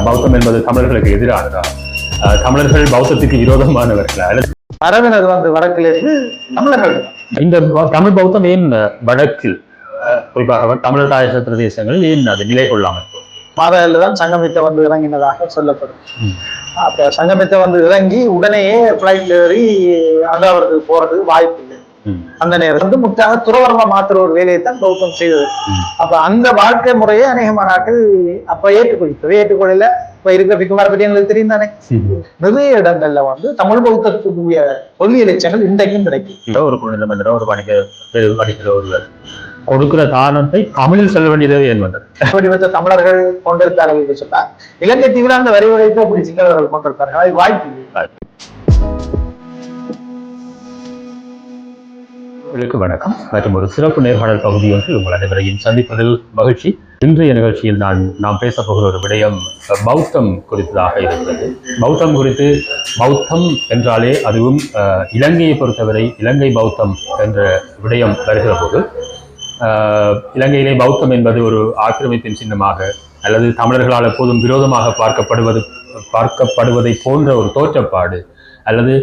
பௌத்தம் என்பது தமிழர்களுக்கு எதிரானதா, தமிழர்கள் பௌத்தத்துக்கு விரோதமானவர்களா, அல்லது மரபினர் வடக்கிலிருந்து தமிழர்கள் இந்த தமிழ் பௌத்தம் ஏன் வடக்கில் குறிப்பாக தமிழ் தாயக பிரதேசங்களில் ஏன் அது நிலை கொள்ளாமல் மாதாவில் தான் சங்கமித்த இறங்கினதாக சொல்லப்படும். அப்ப சங்கமித்த இறங்கி உடனேயே பிளைட்ல ஏறி அங்காவதுக்கு போறது வாய்ப்பு இல்லை. அந்த நேரம் முற்றாக துறவரமா மாத்திர ஒரு வேலையை தான் பௌத்தம் செய்தது. அப்ப அந்த வாழ்க்கை முறையை அநேகமான நாட்கள் அப்ப ஏற்றுக்கொள்ளல. இப்ப இருக்கிற பிக்குமார பற்றி எங்களுக்கு தெரியும் தானே, நிறைய இடங்கள்ல தமிழ் பௌத்தத்துக்குரிய சொல்லி இலட்சங்கள் இன்றைக்கும் கிடைக்கும். ஒரு குழந்தை ஒரு படிக்கிற ஒருவர் கொடுக்கிற தானத்தை தமிழில் செல்ல வேண்டியது என்பது தமிழர்கள் கொண்டிருத்தார்கள் என்று சொன்னார். இலங்கை தீவிர அந்த வரி உழைப்பு அப்படி சிங்களவர்கள் கொண்டிருப்பார்கள். அது வாய்ப்பு. வணக்கம் மற்றும் ஒரு சிறப்பு நேர்காணல் பகுதி ஒன்று உங்கள் அனைவரையும் சந்திப்பதில் மகிழ்ச்சி. இன்றைய நிகழ்ச்சியில் நாம் பேசப் போகிற ஒரு விடயம் பௌத்தம் குறித்ததாக இருக்கிறது. பௌத்தம் குறித்து, பௌத்தம் என்றாலே அதுவும் இலங்கையை பொறுத்தவரை இலங்கை பௌத்தம் என்ற விடயம் வருகிற போது இலங்கையிலே பௌத்தம் என்பது ஒரு ஆக்கிரமிப்பின் சின்னமாக அல்லது தமிழர்களால் எப்போதும் விரோதமாக பார்க்கப்படுவதை போன்ற ஒரு தோற்றப்பாடு, அல்லது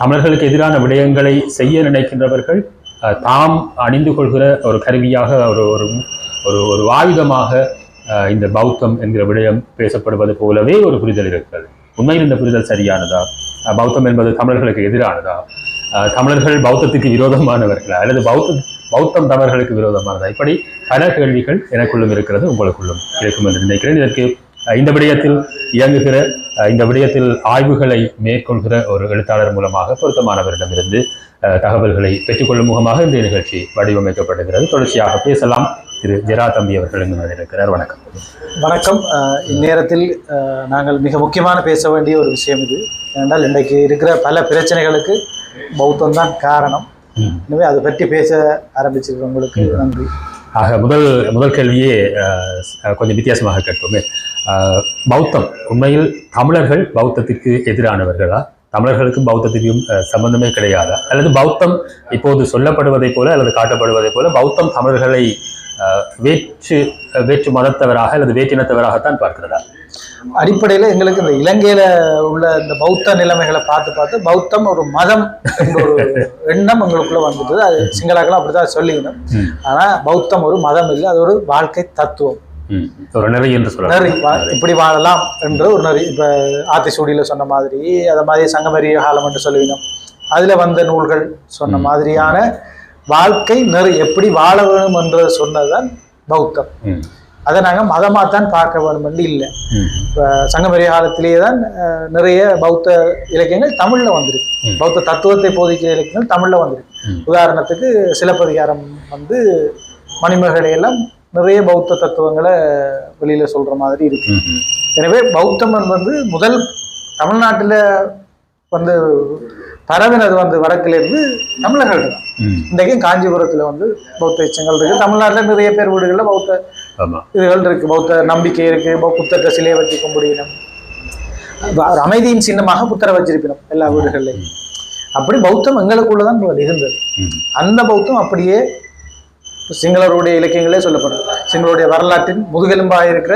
தமிழர்களுக்கு எதிரான விடயங்களை செய்ய நினைக்கின்றவர்கள் தாம் அணிந்து கொள்கிற ஒரு கருவியாக ஒரு ஆயுதமாக இந்த பௌத்தம் என்கிற விடயம் பேசப்படுவது போலவே ஒரு புரிதல் இருக்கிறது. உண்மையில் இந்த புரிதல் சரியானதா? பௌத்தம் என்பது தமிழர்களுக்கு எதிரானதா? தமிழர்கள் பௌத்தத்துக்கு விரோதமானவர்களா, அல்லது பௌத்தம் தமிழர்களுக்கு விரோதமானதா? இப்படி பல கேள்விகள் எனக்குள்ளும் இருக்கிறது, உங்களுக்குள்ளும் இருக்கும் என்று நினைக்கிறேன். இதற்கு இந்த விடயத்தில் ஆய்வுகளை மேற்கொள்கிற ஒரு எழுத்தாளர் மூலமாக பொருத்தமானவரிடமிருந்து தகவல்களை பெற்றுக்கொள்ளும் முகமாக இந்த நிகழ்ச்சி வடிவமைக்கப்படுகிறது. தொடர்ச்சியாக பேசலாம். திரு ஜெரா தம்பி அவர்கள் இங்கு இருக்கிறார். வணக்கம். வணக்கம். இந்நேரத்தில் நாங்கள் மிக முக்கியமான பேச வேண்டிய ஒரு விஷயம் இது. ஏனென்றால் இன்றைக்கு இருக்கிற பல பிரச்சனைகளுக்கு பௌத்தம் தான் காரணம். எனவே அதை பற்றி பேச ஆரம்பிச்சிருக்கவங்களுக்கு நன்றி. ஆக முதல் கேள்வியே கொஞ்சம் வித்தியாசமாக கேட்போமே. பௌத்தம் உண்மையில் தமிழர்கள் பௌத்தத்திற்கு எதிரானவர்களா? தமிழர்களுக்கும் பௌத்தத்துக்கும் சம்பந்தமே கிடையாதா? அல்லது பௌத்தம் இப்போது சொல்லப்படுவதை போல அல்லது காட்டப்படுவதை போல பௌத்தம் தமிழர்களை வேற்று மதத்தவராக அல்லது வேற்றினத்தவராகத்தான் பார்க்கிறதா? அடிப்படையில் எங்களுக்கு இந்த இலங்கையில உள்ள இந்த பௌத்த நிலைமைகளை பார்த்து பௌத்தம் ஒரு மதம் என்ற ஒரு எண்ணம் எங்களுக்குள்ள வந்துட்டு, அது சிங்களாக்களும் அப்படித்தான் சொல்லிக்கணும். ஆனா பௌத்தம் ஒரு மதம் இல்லை, அது ஒரு வாழ்க்கை தத்துவம், ஒரு நெறி என்று சொல்ல, நெறி இப்படி வாழலாம் என்ற ஒரு நெறி. இப்ப ஆத்திசூடியில சொன்ன மாதிரி, அதை மாதிரி சங்கமரிய காலம் என்று சொல்லிக்கணும், அதுல வந்த நூல்கள் சொன்ன மாதிரியான வாழ்க்கை நெறி எப்படி வாழ வேணும் என்று சொன்னதுதான் பௌத்தம். அதை நாங்கள் மதமாகத்தான் பார்க்க வேணும் என்று இல்லை. இப்போ சங்கமரிய காலத்திலேயே தான் நிறைய பௌத்த இலக்கியங்கள் தமிழில் வந்திருக்கு. பௌத்த தத்துவத்தை போதிக்கிற இலக்கியங்கள் தமிழில் வந்திருக்கு. உதாரணத்துக்கு சிலப்பதிகாரம் மணிமேகலையெல்லாம் நிறைய பௌத்த தத்துவங்களை வெளியில சொல்ற மாதிரி இருக்கு. எனவே பௌத்தம் முதல் தமிழ்நாட்டில் பரவினது வடக்கிலிருந்து தமிழர்கள் தான். இன்றைக்கும் காஞ்சிபுரத்துல பௌத்த எச்சங்கள் இருக்கு. தமிழ்நாட்டில் நிறைய பேர் வீடுகளில் பௌத்த இதுகள் இருக்கு, பௌத்த நம்பிக்கை இருக்கு. புத்தரை சிலையை வச்சு கும்பிடணும், அமைதியின் சின்னமாக புத்தரை வச்சிருக்கணும் எல்லா வீடுகள்லையும். அப்படி பௌத்தம் எங்களுக்குள்ளதான் இருந்தது. அந்த பௌத்தம் அப்படியே சிங்களருடைய இலக்கியங்களே சொல்லப்படும். சிங்களருடைய வரலாற்றின் முதுகெலும்பாக இருக்கிற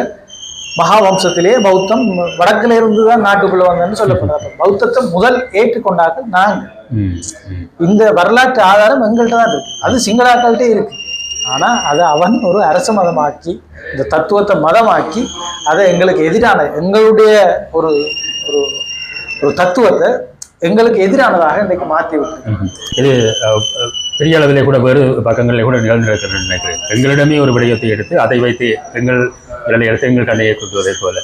மகாவம்சத்திலேயே பௌத்தம் வடக்கில இருந்துதான் நாட்டுக்குள்ள வந்தன்னு சொல்லப்படுறாங்க. பௌத்தத்தை முதல் ஏற்றுக்கொண்டார்கள் நாங்கள். இந்த வரலாற்று ஆதாரம் எங்கள்கிட்ட தான் இருக்கு, அது சிங்களாக்கள்கிட்டே இருக்கு. ஆனா அதை அவன் ஒரு அரச மதமாக்கி, இந்த தத்துவத்தை மதமாக்கி, அதை எங்களுக்கு எதிரான எங்களுடைய ஒரு ஒரு தத்துவத்தை எங்களுக்கு எதிரானதாக இன்றைக்கு மாற்றி விட்டு, இது பெரிய அளவிலே கூட வேறு பக்கங்களிலே கூட நிகழ்ந்திருக்கிறது நினைக்கிறேன். எங்களிடமே ஒரு விடயத்தை எடுத்து அதை வைத்து எங்கள் கண்ணையை குத்துவதை போல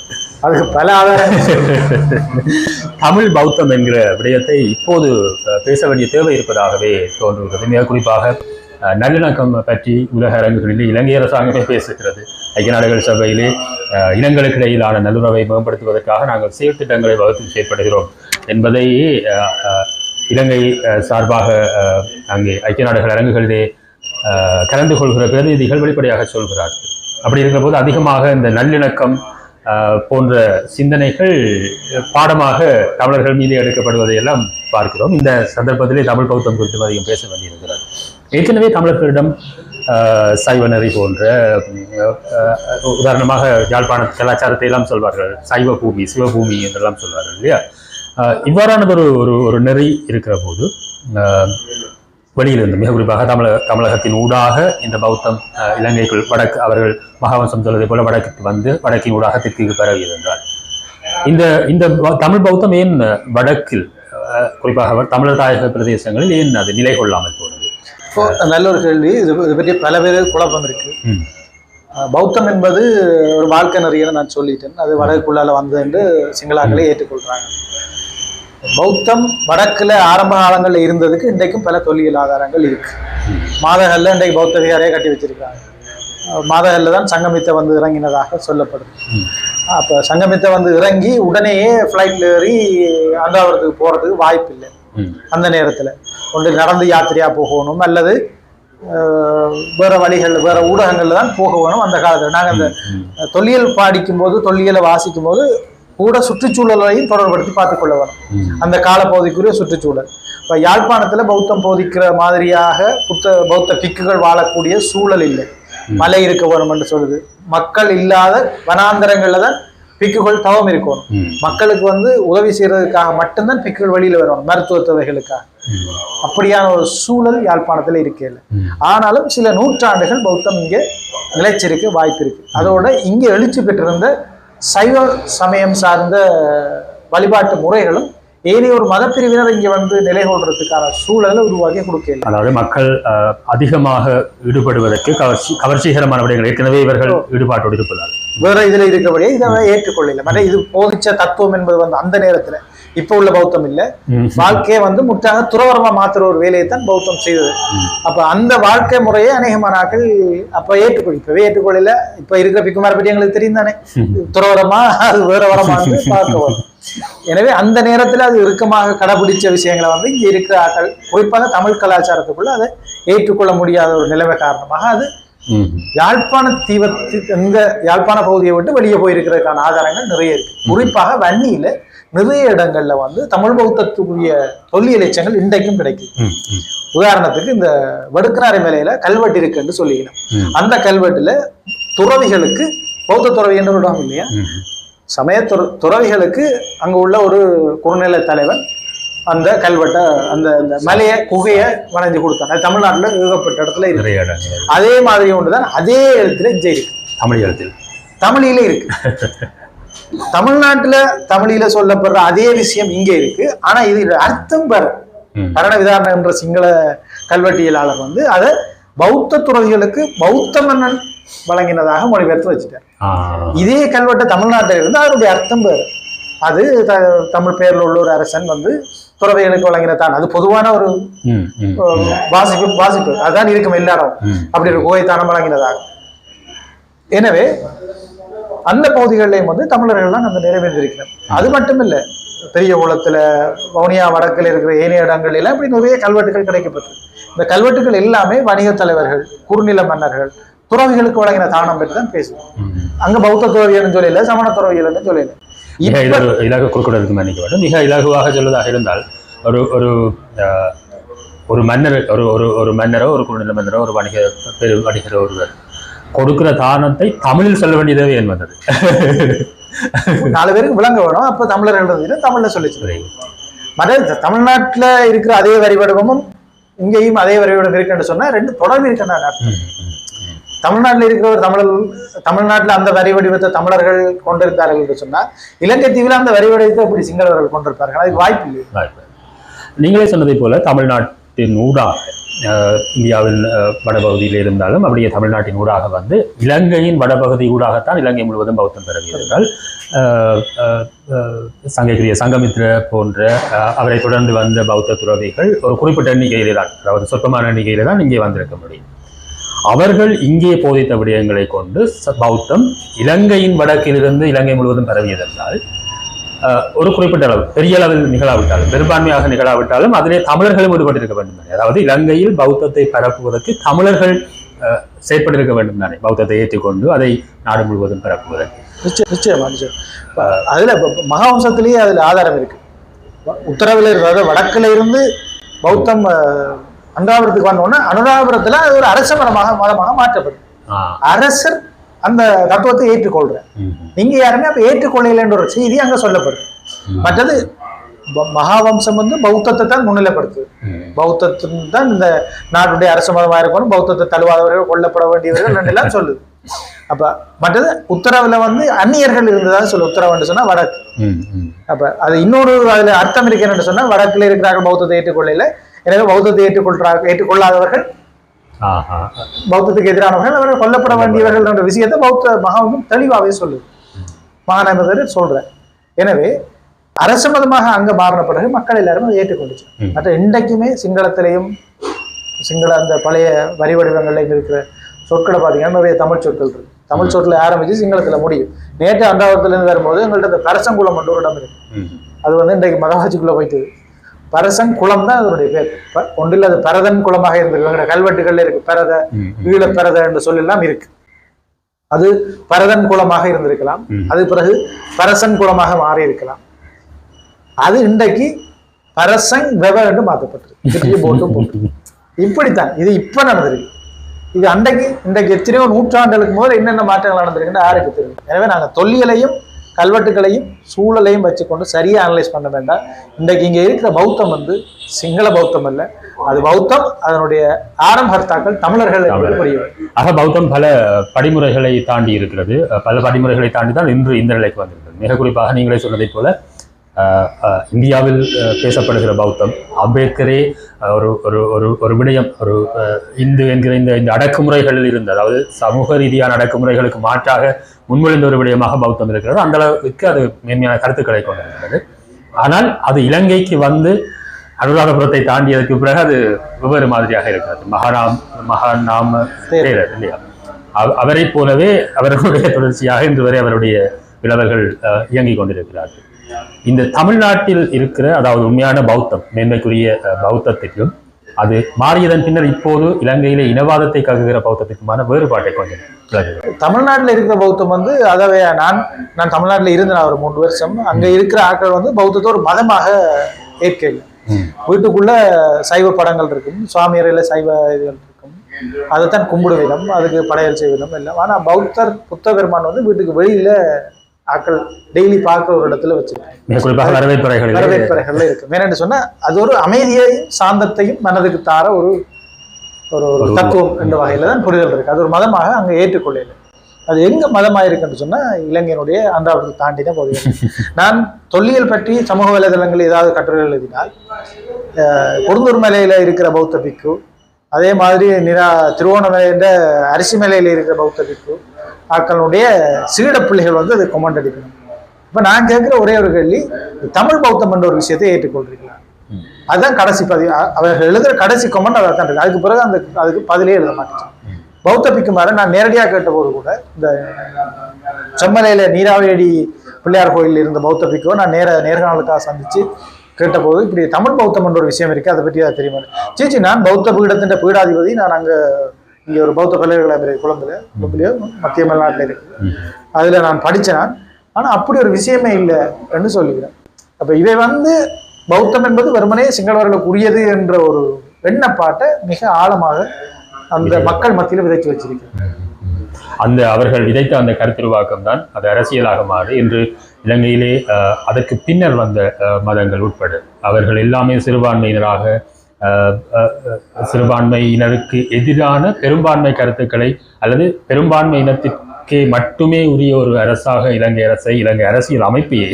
அதுக்கு பல ஆதாரங்கள். தமிழ் பௌத்தம் என்கிற விடயத்தை இப்போது பேச வேண்டிய தேவை இருப்பதாகவே தோன்றுகிறது. மிக குறிப்பாக நல்லிணக்கம் பற்றி உலக அரங்குகளிலே இலங்கை அரசாங்கமே பேசுகிறது. ஐக்கிய நாடுகள் சபையிலே இனங்களுக்கு இடையிலான நல்லுறவை மேம்படுத்துவதற்காக நாங்கள் செயற்திட்டங்களை வகுத்து செயற்படுகிறோம் என்பதை இலங்கை சார்பாக அங்கே ஐக்கிய நாடுகள் அரங்குகளிலே கலந்து கொள்கிற பிரதிநிதிகள் வெளிப்படையாக சொல்கிறார்கள். அப்படி இருக்கிற போது அதிகமாக இந்த நல்லிணக்கம் போன்ற சிந்தனைகள் பாடமாக தமிழர்கள் மீது எடுக்கப்படுவதை எல்லாம் பார்க்கிறோம். இந்த சந்தர்ப்பத்திலே தமிழ் பௌத்தம் குறித்து அதிகம் பேச வேண்டியிருக்கிறது. ஏற்கனவே தமிழர்களிடம் சைவ நெறி போன்ற உதாரணமாக யாழ்ப்பாண கலாச்சாரத்தை எல்லாம் சொல்வார்கள், சைவ பூமி சிவபூமி என்றெல்லாம் சொல்வார்கள் இல்லையா. இவ்வாறானது ஒரு ஒரு நெறி இருக்கிற போது வெளியிலிருந்து மிக குறிப்பாக தமிழகத்தின் ஊடாக இந்த பௌத்தம் இலங்கைக்குள் வடக்கு அவர்கள் மகாவம்சம் சொல்வதை போல வடக்கு வந்து வடக்கின் ஊடாக தெற்கு பரவியது என்றால் இந்த இந்த தமிழ் பௌத்தம் ஏன் வடக்கில் குறிப்பாக தமிழர் தாயக பிரதேசங்களில் ஏன் அது நிலை கொள்ளாமல் போனது? இப்போ நல்ல ஒரு கேள்வி. இது பற்றி பல பேர் குழப்பம் இருக்கு. பௌத்தம் என்பது ஒரு வாழ்க்கை நெறியன்னு நான் சொல்லிட்டேன். அது வடக்குள்ளால வந்து என்று சிங்களாக்களே ஏற்றுக்கொள்றாங்க. பௌத்தம் வடக்குல ஆரம்ப காலங்களில் இருந்ததுக்கு இன்றைக்கும் பல தொல்லியல் ஆதாரங்கள் இருக்கு. மாதகல்ல இன்றைக்கு பௌத்த விகாரையை கட்டி வச்சிருக்காங்க. மாதகல்ல தான் சங்கமித்த வந்து இறங்கினதாக சொல்லப்படுது. அப்போ சங்கமித்த வந்து இறங்கி உடனேயே ஃப்ளைட்ல ஏறி அங்காவரத்துக்கு போறதுக்கு வாய்ப்பு இல்லை. அந்த நேரத்தில் ஒன்று நடந்து யாத்திரையா போகணும் அல்லது வேற வழிகள் வேற ஊடகங்கள்ல தான் போக வேணும். அந்த காலத்தில் நாங்கள் அந்த தொல்லியல் படிக்கும் போது தொல்லியலை வாசிக்கும் போது கூட சுற்றுச்சூழலையும் தொடர்படுத்தி பார்த்துக்கொள்ள வேணும். அந்த காலப்பகுதிக்குரிய சுற்றுச்சூழல். இப்போ யாழ்ப்பாணத்துல பௌத்தம் போதிக்கிற மாதிரியாக பௌத்த பிக்குகள் வாழக்கூடிய சூழல் இல்லை. மலை இருக்க வேணும் என்று சொல்லுது. மக்கள் இல்லாத வனாந்தரங்கள்ல தான் பிக்குகள் தவம் இருக்கணும். மக்களுக்கு வந்து உதவி செய்யறதுக்காக மட்டும்தான் பிக்குகள் வெளியில வரணும், மருத்துவ தேவைகளுக்காக. அப்படியான ஒரு சூழல் யாழ்ப்பாணத்துல இருக்கல. ஆனாலும் சில நூற்றாண்டுகள் பௌத்தம் இங்க நிலைச்சிருக்க வாய்ப்பு இருக்கு. அதோட இங்க எழுச்சி பெற்றிருந்த சைவ சமயம் சார்ந்த வழிபாட்டு முறைகளும் ஏனைய ஒரு மதப்பிரிவினர் இங்க வந்து நிலை கொள்றதுக்கான சூழலை உருவாக்கி கொடுக்கல. அதாவது மக்கள் அதிகமாக ஈடுபடுவதற்கு கவர்ச்சிகரமான விடயங்கள் ஏற்கனவே இவர்கள் ஈடுபாட்டோடு இருப்பதால் வேற இதுல இருக்கபடியே இதை ஏற்றுக்கொள்ளல. மற்ற இது போதிச்ச தத்துவம் என்பது வந்து அந்த நேரத்துல இப்ப உள்ள பௌத்தம் இல்ல. வாழ்க்கையை வந்து முற்றாக துறவரமா மாத்துற ஒரு வேலையை தான் பௌத்தம் செய்தது. அப்ப அந்த வாழ்க்கை முறையை அநேகமான ஆட்கள் அப்ப இப்பவே ஏற்றுக்கொள்ளல. இப்ப இருக்கிற பிக்குமார பற்றி எங்களுக்கு தெரியும் தானே, துறவரமா அது வேற வரமான்னு பார்க்க வரும். எனவே அந்த நேரத்துல அது இறுக்கமாக கடைபிடிச்ச விஷயங்களை வந்து இங்க இருக்கிற ஆட்கள் குறிப்பாக தமிழ் கலாச்சாரத்துக்குள்ள அதை ஏற்றுக்கொள்ள முடியாத ஒரு நிலைமை காரணமாக அது யாழ்ப்பாண இந்த யாழ்ப்பாண பகுதியை விட்டு வெளியே போயிருக்கிறதுக்கான ஆதாரங்கள் நிறைய இருக்கு. குறிப்பாக வன்னியில நிறைய இடங்கள்ல வந்து தமிழ் பௌத்தத்துக்குரிய தொல்லியல் எச்சங்கள் இன்றைக்கும் கிடைக்குது. உதாரணத்துக்கு இந்த வடுக்கனாரை மேலையில கல்வெட்டு இருக்குன்னு சொல்லிக்கணும். அந்த கல்வெட்டுல துறவிகளுக்கு பௌத்த துறவி என்று விடுவாங்க இல்லையா, சமய துறவிகளுக்கு அங்க உள்ள ஒரு குறுநிலை தலைவன் அந்த கல்வெட்டை அந்த மலையை குகையை வணைஞ்சு கொடுத்தாங்க. அது தமிழ்நாட்டுல ஏகப்பட்ட இடத்துல இருக்கு. அதே மாதிரி ஒன்றுதான் அதே எழுத்துல இங்கே இருக்கு. தமிழ் எழுத்தில் தமிழில இருக்கு. தமிழ்நாட்டுல தமிழில சொல்லப்படுற அதே விஷயம் இங்கே இருக்கு. ஆனா இது அர்த்தம் பெற கரண விதாரணம் என்ற சிங்கள கல்வெட்டியலாளர் வந்து அதை பௌத்த துறவிகளுக்கு பௌத்த மன்னன் வழங்கினதாக மொழிபெயர்த்து வச்சுட்டார். இதே கல்வெட்டை தமிழ்நாட்டில் இருந்து அதனுடைய அர்த்தம் பெற அது தமிழ் பெயர்ல உள்ள ஒரு அரசன் வந்து துறவிகளுக்கு வழங்கினதான். அது பொதுவான ஒரு வாசிப்பு அதுதான் இருக்கும் எல்லாரும். அப்படி ஒரு குகைத்தானம் வழங்கினதாக. எனவே அந்த பகுதிகளிலையும் வந்து தமிழர்கள்லாம் அந்த நிறைவேற்றிருக்கிறோம். அது மட்டும் இல்லை, பெரிய குளத்துல வவுனியா வடக்கில் இருக்கிற ஏனைய இடங்கள் எல்லாம் இப்படி நிறைய கல்வெட்டுகள் கிடைக்கப்பட்டது. இந்த கல்வெட்டுகள் எல்லாமே வணிக தலைவர்கள், குறுநில மன்னர்கள், துறவிகளுக்கு வழங்கின தானம் பற்றி தான் பேசுவோம். அங்க பௌத்த துறவியல்னு சொல்லல, சமண துறவியல்னு சொல்லல. இலகு குறுக்கிடலுக்கு மன்னிக்க வேண்டும். மிக இலகுவாக சொல்வதாக இருந்தால் ஒரு மன்னர் ஒரு மன்னரோ ஒரு குறுநில மன்னரோ ஒரு வணிகரோ ஒருவர் கொடுக்கிற தானத்தை தமிழில் சொல்ல வேண்டியதே ஏன் வந்தது? 4 பேருக்கு விளங்க வேணும். அப்ப தமிழர்கள் தமிழ்ல சொல்லிச்சு. மற்ற தமிழ்நாட்டுல இருக்கிற அதே வரி வடிவமும் இங்கேயும் அதே வரி வடிவம் இருக்குன்னு சொன்னா 2 தொடர்பு இருக்குன்னு தமிழ்நாட்டில் இருக்கிறவர் தமிழ்நாட்டில் அந்த வரி வடிவத்தை தமிழர்கள் கொண்டிருந்தார்கள் என்று சொன்னா இலங்கை தீவில் அந்த வரி வடிவத்தை எப்படி சிங்களவர்கள் கொண்டிருப்பார்கள்? அதுக்கு வாய்ப்பு இல்லை. நீங்களே சொன்னதை போல தமிழ்நாட்டின் ஊடாக இந்தியாவின் வடபகுதியில் இருந்தாலும் அப்படியே தமிழ்நாட்டின் ஊடாக வந்து இலங்கையின் வடபகுதி ஊடாகத்தான் இலங்கை முழுவதும் பௌத்தம் பரவியிருந்தால் சங்ககிரிய சங்கமித்ர போன்ற அவரை தொடர்ந்து வந்த பௌத்த துறவிகள் ஒரு குறிப்பிட்ட எண்ணிக்கையிலே தான், அதாவது சொற்பமான எண்ணிக்கையிலே தான் இங்கே வந்திருக்க முடியும். அவர்கள் இங்கே போதித்த விடயங்களை கொண்டு பௌத்தம் இலங்கையின் வடக்கிலிருந்து இலங்கை முழுவதும் பரவியதென்றால் ஒரு குறிப்பிட்ட அளவு பெரிய அளவில் நிகழாவிட்டாலும் பெரும்பான்மையாக நிகழாவிட்டாலும் அதிலே தமிழர்களும் ஈடுபட்டிருக்க வேண்டும் தானே. அதாவது இலங்கையில் பௌத்தத்தை பரப்புவதற்கு தமிழர்கள் செயற்பட்டிருக்க வேண்டும் தானே, பௌத்தத்தை ஏற்றுக்கொண்டு அதை நாடு முழுவதும் பரப்புவதற்கு. நிச்சயமா அதுல மகாவம்சத்திலேயே அதுல ஆதாரம் இருக்கு. உத்தரவில் இருக்கிற வடக்குல இருந்து பௌத்தம் அனுராதபுரத்துக்கு வந்தோடனே அனுராதபுரத்துல அது ஒரு அரச மதமாக மாற்றப்படும். அரசர் அந்த தத்துவத்தை ஏற்றுக்கொள்ற, நீங்க யாருமே அப்ப ஏற்றுக்கொள்ளலைன்ற ஒரு செய்தி அங்க சொல்லப்படுது. மற்றது மகாவம்சம் வந்து பௌத்தத்தை தான் முன்னிலைப்படுத்துது. பௌத்தத்தின் தான் இந்த நாட்டுடைய அரச மதமாக இருக்கணும், பௌத்தத்தை தழுவாதவர்கள் கொல்லப்பட வேண்டியவர்கள் எல்லாம் சொல்லுது. அப்ப மற்றது உத்தரவுல வந்து அந்நியர்கள் இருந்ததாக சொல்ல, உத்தரவுன்னு சொன்னா வடக்கு. அப்ப அது இன்னொரு அதுல அர்த்தம் இருக்குன்னு சொன்னா வடக்குல இருக்கிறார்கள் பௌத்தத்தை ஏற்றுக்கொள்ளல, எனவே பௌத்தத்தை ஏற்றுக்கொள்ளாதவர்கள் பௌத்தத்துக்கு எதிரானவர்கள் அவர்கள் கொல்லப்பட வேண்டியவர்கள் என்ற விஷயத்தை பௌத்த மகாவம்சம் தெளிவாகவே சொல்லுது, மகாநாயகர் சொல்ற. எனவே அரச மதமாக அங்க மாறின பிறகு மக்கள் எல்லாரும் அதை ஏற்றுக்கொண்டுச்சு. மற்ற இன்றைக்குமே சிங்களத்திலையும் சிங்கள அந்த பழைய வரி வடிவங்கள்லையும் இருக்கிற சொற்களை பார்த்தீங்கன்னா நிறைய தமிழ் சொற்கள் இருக்கு. தமிழ் சொற்களை ஆரம்பிச்சு சிங்களத்துல முடியும். நேற்று அன்றாவரத்துல இருந்து வரும்போது எங்கள்கிட்ட இந்த பரசங்குளம் என்ற ஒரு இடம் இருக்கு. அது வந்து இன்றைக்கு மகவாட்சிக்குள்ள போயிட்டு பரசங்குளம் தான் அதனுடைய பேர். ஒன்றில் அது பரதன் குளமாக இருந்திருக்கு. கல்வெட்டுகள்ல இருக்கு பரத, ஈழ பரத என்று சொல்லலாம் இருக்கு. அது பரதன் குளமாக இருந்திருக்கலாம், அது பிறகு பரசன் குளமாக மாறி இருக்கலாம். அது இன்றைக்கு பரசங் வெவ என்று மாற்றப்பட்டிருக்கு. போட்டு இப்படித்தான் இது இப்ப நடந்திருக்கு. இது இன்றைக்கு எத்தனையோ நூற்றாண்டுகளுக்கு முதல் என்னென்ன மாற்றங்கள் நடந்திருக்குன்னு யாருக்கு தெரியும். எனவே நாங்கள் தொல்லியலையும் கல்வெட்டுகளையும் சூழலையும் வச்சுக்கொண்டு சரியா அனலைஸ் பண்ண வேண்டாம். இன்றைக்கு இங்க இருக்கிற பௌத்தம் வந்து சிங்கள பௌத்தம் அல்ல, அது பௌத்தம் அதனுடைய ஆரம்பகர்த்தாக்கள் தமிழர்கள் என்பது புரியும். ஆக பௌத்தம் பல படிமுறைகளை தாண்டி இருக்கிறது. பல படிமுறைகளை தாண்டி தான் இன்று இந்த நிலைக்கு வந்திருக்கிறது. மிக குறிப்பாக நீங்களே சொன்னதை போல இந்தியாவில் பேசப்படுகிற பௌத்தம், அம்பேத்கரே ஒரு விடயம், ஒரு இந்து என்கிற இந்த அடக்குமுறைகளில் இருந்து, அதாவது சமூக ரீதியான அடக்குமுறைகளுக்கு மாற்றாக முன்மொழிந்த ஒரு விடயமாக பௌத்தம் இருக்கிறது. அந்த அளவுக்கு அது மேன்மையான கருத்துக்களை கொண்டிருக்கிறது. ஆனால் அது இலங்கைக்கு வந்து அனுராதபுரத்தை தாண்டியதற்கு பிறகு அது வெவ்வேறு மாதிரியாக இருக்கிறது. மகாநாம தேரர் இல்லையா, அவரை போலவே அவர்களுடைய தொடர்ச்சியாக இன்று வரை அவருடைய விளவல்கள் இயங்கிக் கொண்டிருக்கிறார்கள். இந்த தமிழ்நாட்டில் இருக்கிற, அதாவது உண்மையான பௌத்தம், மேன்மைக்குரிய பௌத்தத்திற்கும் அது மாறியதன் பின்னர் இப்போது இலங்கையிலே இனவாதத்தை கருதுகிற பௌத்தத்திற்குமான வேறுபாட்டை கொஞ்சம். தமிழ்நாட்டில் இருக்கிற பௌத்தம் வந்து அதாவது நான் தமிழ்நாட்டில் இருந்தேன் ஒரு 3 வருஷம். அங்க இருக்கிற ஆட்கள் வந்து பௌத்தத்தை ஒரு மதமாக ஏற்கல. வீட்டுக்குள்ள சைவ படங்கள் இருக்கும், சுவாமியரையில சைவ இதுகள் இருக்கும், அதைத்தான் கும்பிடு விதம், அதுக்கு படையல் செய்விதம் எல்லாம். ஆனா புத்த பெருமான் வந்து வீட்டுக்கு வெளியில ஆக்கள் டெய்லி பார்க்க ஒரு இடத்துல வச்சிருக்காங்க. வரவேற்பறைகள்ல இருக்கு. வேற சொன்னா அது ஒரு அமைதியையும் சாந்தத்தையும் மனதுக்கு தார ஒரு தத்துவம் என்ற வகையில தான் புரிதல் இருக்கு. அது ஒரு மதமாக அங்க ஏற்றுக்கொள்ளல. அது எங்க மதமாக இருக்குன்னு சொன்னா இலங்கையினுடைய அன்றாவத்தை தாண்டி தான் போகுது. நான் தொல்லியல் பற்றி சமூக வலைதளங்களில் ஏதாவது கட்டுரைகள் எழுதினால் கொடுந்தூர் மலையில இருக்கிற பௌத்த பிக்கு, அதே மாதிரி திருவோணமலை என்ற அரிசி மலையில இருக்கிற பௌத்த பிக்கு ஆக்களுடைய சீட பிள்ளைகள் வந்து அதை கொமெண்ட் அடிக்கணும். இப்ப நான் கேட்கிற ஒரே ஒரு கேள்வி, தமிழ் பௌத்தம் என்ற ஒரு விஷயத்தை ஏற்றுக்கொள்றீங்களா? அதுதான் கடைசி பதிவு. அவர்கள் எழுதுற கடைசி கொமெண்ட் அதை தான் இருக்கு. அதுக்கு பிறகு அதுக்கு பதிலே எழுத மாட்டேன். பௌத்த பிக்குமார நான் நேரடியாக கேட்ட போது கூட இந்த செம்மலையில நீராவேடி பிள்ளையார் கோயில் இருந்த பௌத்த பிக்குவை நான் நேர்காணலுக்காக சந்திச்சு கேட்டபோது இப்படி தமிழ் பௌத்தம் என்ற ஒரு விஷயம் இருக்கு, அதை பற்றி அதை தெரியுமா? சீச்சி, நான் பௌத்த பீடத்தின் பீடாதிபதி, நான் அங்க இங்க ஒரு பௌத்த பல்கலைக்கழக குழந்தையோ மத்திய தமிழ்நாட்டில் இருக்கு, அதுல நான் படிச்சேன். ஆனா அப்படி ஒரு விஷயமே இல்லைன்னு சொல்லுகிறேன். அப்ப இவை வந்து பௌத்தம் என்பது வெறுமனே சிங்களவர்களுக்கு உரியது என்ற ஒரு எண்ணப்பாட்டை மிக ஆழமாக அந்த மக்கள் மத்தியில் விதைத்து வச்சிருக்கிறார். அந்த அவர்கள் விதைத்த அந்த கருத்துருவாக்கம் தான் அது அரசியலாக மாறி இன்று இலங்கையிலே அதற்கு பின்னர் வந்த மதங்கள் உட்பட அவர்கள் எல்லாமே சிறுபான்மையினருக்கு எதிரான பெரும்பான்மை கருத்துக்களை அல்லது பெரும்பான்மை இனத்திற்கே மட்டுமே உரிய ஒரு அரசாக இலங்கை அரசியல் அமைப்பையே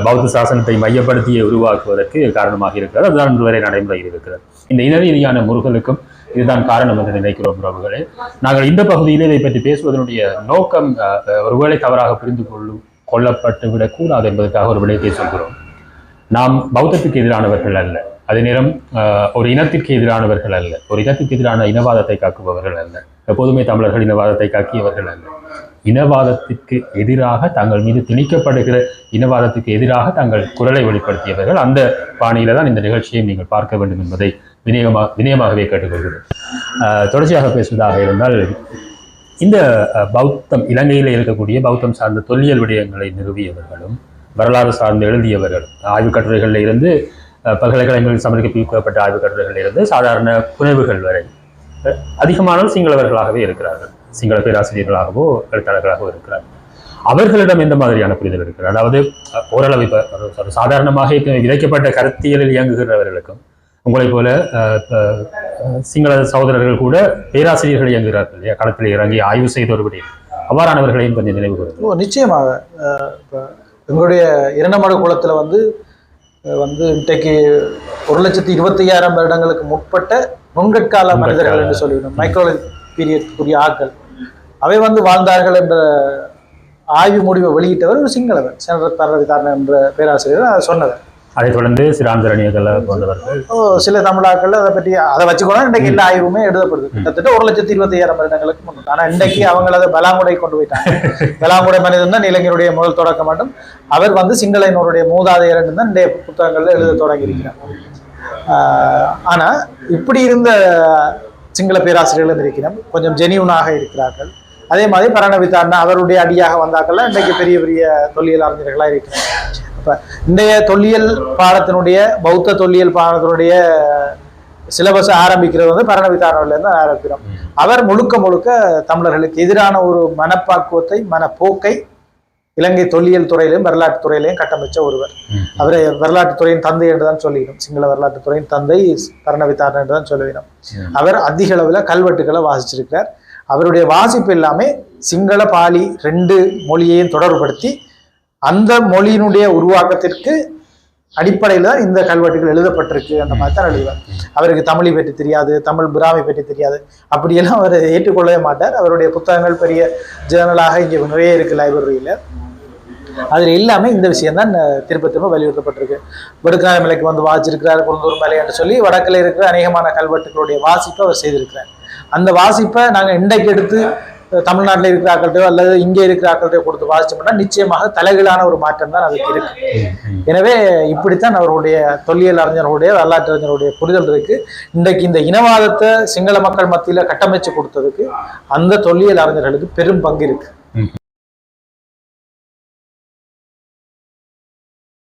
பௌத்த சாசனத்தை மையப்படுத்தியே உருவாக்குவதற்கு காரணமாக இருக்கிறது. அதுதான் இன்று வரை நடைமுறையில் இருக்கிறது. இந்த இன ரீதியான முருகலுக்கும் இதுதான் காரணம் என்று நினைக்கிறோம் உறவுகளே. நாங்கள் இந்த பகுதியில் இதை பற்றி பேசுவதனுடைய நோக்கம் ஒருவேளை தவறாக புரிந்து கொள்ளப்பட்டு விடக்கூடாது என்பதற்காக ஒரு விடயத்தை சொல்கிறோம். நாம் பௌத்தத்துக்கு எதிரானவர்கள் அல்ல, அதே நேரம் ஒரு இனத்திற்கு எதிரானவர்கள் அல்ல, ஒரு இனத்திற்கு எதிரான இனவாதத்தை காக்குபவர்கள் அல்ல, எப்போதுமே தமிழர்கள் இனவாதத்தை காக்கியவர்கள் அல்ல. இனவாதத்திற்கு எதிராக தங்கள் மீது திணிக்கப்படுகிற இனவாதத்துக்கு எதிராக தங்கள் குரலை வெளிப்படுத்தியவர்கள். அந்த பாணியில தான் இந்த நிகழ்ச்சியை நீங்கள் பார்க்க வேண்டும் என்பதை வினயமாகவே கேட்டுக்கொள்கிறேன். தொடர்ச்சியாக பேசுவதாக இருந்தால், இந்த பௌத்தம் இலங்கையில் இருக்கக்கூடிய பௌத்தம் சார்ந்த தொல்லியல் விடயங்களை நிறுவியவர்களும் வரலாறு சார்ந்து எழுதியவர்களும் ஆய்வு கட்டுரைகளில் இருந்து பல்கலைக்கழகங்களில் சமர்ப்பிக்கப்பட்ட ஆய்வுக் கட்டுரைகளிலிருந்து சாதாரண புனைவுகள் வரை அதிகமானோர் சிங்களவர்களாகவே இருக்கிறார்கள். சிங்கள பேராசிரியர்களாகவோ எழுத்தாளர்களாகவோ இருக்கிறார்கள். அவர்களிடம் எந்த மாதிரியான புரிதல் இருக்கிறது? அதாவது ஓரளவு இப்போ சாதாரணமாக விதைக்கப்பட்ட கருத்தியலில் இயங்குகிறவர்களுக்கும் உங்களைப் போல சிங்கள சகோதரர்கள் கூட பேராசிரியர்கள் இயங்குகிறார்கள் இல்லையா, களத்தில் இறங்கி ஆய்வு செய்த ஒரு விடயம், அவ்வாறானவர்களையும் கொஞ்சம் நினைவு கூறுங்கள். நிச்சயமாக எங்களுடைய இரண்டமடு குளத்தில் வந்து இன்றைக்கு 1,25,000 வருடங்களுக்கு முற்பட்ட நுண்கற்கால மனிதர்கள் என்று சொல்லிவிடும், மைக்ரோலித் பீரியட்குரிய ஆட்கள் அவை வந்து வாழ்ந்தார்கள் என்ற ஆய்வு முடிவை வெளியிட்டவர் ஒரு சிங்களவர், செனரத் பரவிதாரன் என்ற பேராசிரியர் அதை சொன்னவர். அதைத் தொடர்ந்து சிராந்தரணியர்கள் போன்றவர்கள் சில தமிழாக்கள் அதை வச்சுக்கொண்டா இன்றைக்கு எல்லா ஆய்வுமே எழுதப்படுது. கிட்டத்தட்ட 1,25,000 வருடங்களுக்கு முன்னாடி. ஆனா இன்றைக்கு அவங்க அதை பலாங்குடை கொண்டு போயிட்டாங்க. பலாங்குடை மனிதன் தான் இளைஞருடைய முதல் தொடக்க மட்டும். அவர் வந்து சிங்களனுடைய மூதாதையர் தான் இன்றைய புத்தகங்கள்ல எழுத தொடங்கி இருக்கிறார். ஆனா இப்படி இருந்த சிங்கள பேராசிரியர்கள் இருக்கிறோம், கொஞ்சம் ஜெனியூனாக இருக்கிறார்கள். அதே மாதிரி பரணவிதாரன் அவருடைய அடியாக வந்தாக்கள்லாம் இன்றைக்கு பெரிய பெரிய தொல்லியல் அறிஞர்களா இருக்கிறாங்க. அப்ப இன்றைய தொல்லியல் பாடத்தினுடைய பௌத்த தொல்லியல் பாடத்தினுடைய சிலபஸ் ஆரம்பிக்கிறது வந்து பரணவிதாரன்ல இருந்து ஆரம்பிக்கிறோம். அவர் முழுக்க முழுக்க தமிழர்களுக்கு எதிரான ஒரு மனப்பாக்குவத்தை, மனப்போக்கை இலங்கை தொல்லியல் துறையிலையும் வரலாற்று துறையிலையும் கட்டமைச்ச ஒருவர். அவரை வரலாற்று துறையின் தந்தை என்றுதான் சொல்லிடும். சிங்கள வரலாற்று துறையின் தந்தை பரணவிதாரன் என்றுதான் சொல்லிடும். அவர் அதிக அளவில் கல்வெட்டுகளை வாசிச்சிருக்கிறார். அவருடைய வாசிப்பு எல்லாமே சிங்கள பாலி 2 மொழியையும் தொடர்புபடுத்தி அந்த மொழியினுடைய உருவாக்கத்திற்கு அடிப்படையில் தான் இந்த கல்வெட்டுகள் எழுதப்பட்டிருக்கு. அந்த மாதிரி தான் எழுதுவார். அவருக்கு தமிழை பற்றி தெரியாது, தமிழ் பிராமி பற்றி தெரியாது, அப்படியெல்லாம் அவர் ஏற்றுக்கொள்ளவே மாட்டார். அவருடைய புத்தகங்கள் பெரிய ஜேர்னலாக இங்கே நிறைய இருக்கு லைப்ரரியில். அதில் எல்லாமே இந்த விஷயம் தான் திரும்ப வலியுறுத்தப்பட்டிருக்கு. வடுக்காய மலைக்கு வந்து வாசிச்சிருக்கிறார், குருந்தூர் மலை என்று சொல்லி வடக்கில் இருக்கிற அநேகமான கல்வெட்டுகளுடைய வாசிப்பை அவர் செய்திருக்கிறார். அந்த வாசிப்பை நாங்கள் இன்றைக்கு எடுத்து தமிழ்நாட்டில் இருக்கிற ஆக்கள்கிட்டயோ அல்லது இங்கே இருக்கிற ஆக்கள்கிட்டயோ கொடுத்து வாசிச்சோம்னா நிச்சயமாக தலைகளான ஒரு மாற்றம் தான் அதுக்கு இருக்கு. எனவே இப்படித்தான் அவருடைய தொல்லியல் அறிஞர்களுடைய வரலாற்று அறிஞருடைய புரிதல் இருக்கு. இன்றைக்கு இந்த இனவாதத்தை சிங்கள மக்கள் மத்தியில் கட்டமைச்சு கொடுத்ததுக்கு அந்த தொல்லியல் அறிஞர்களுக்கு பெரும் பங்கு இருக்கு.